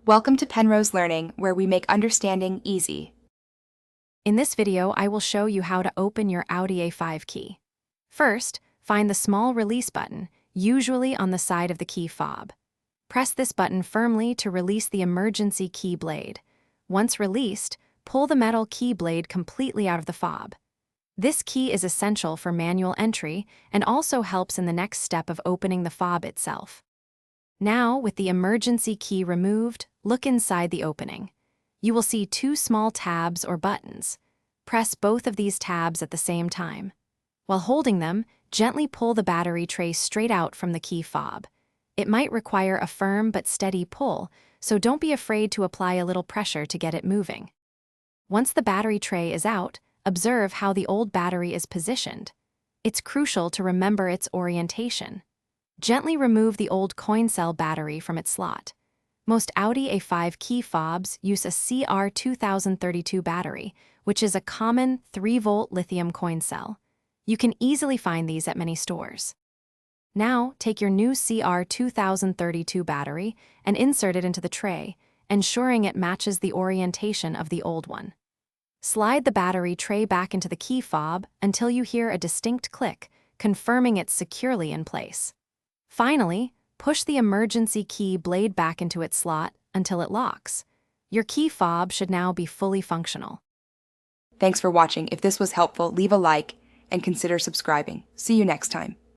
Welcome to Penrose Learning, where we make understanding easy. In this video, I will show you how to open your Audi A5 key. First, find the small release button, usually on the side of the key fob. Press this button firmly to release the emergency key blade. Once released, pull the metal key blade completely out of the fob. This key is essential for manual entry and also helps in the next step of opening the fob itself. Now, with the emergency key removed, look inside the opening. You will see two small tabs or buttons. Press both of these tabs at the same time. While holding them, gently pull the battery tray straight out from the key fob. It might require a firm but steady pull, so don't be afraid to apply a little pressure to get it moving. Once the battery tray is out, observe how the old battery is positioned. It's crucial to remember its orientation. Gently remove the old coin cell battery from its slot. Most Audi A5 key fobs use a CR2032 battery, which is a common 3-volt lithium coin cell. You can easily find these at many stores. Now, take your new CR2032 battery and insert it into the tray, ensuring it matches the orientation of the old one. Slide the battery tray back into the key fob until you hear a distinct click, confirming it's securely in place. Finally, push the emergency key blade back into its slot until it locks. Your key fob should now be fully functional. Thanks for watching. If this was helpful, leave a like and consider subscribing. See you next time.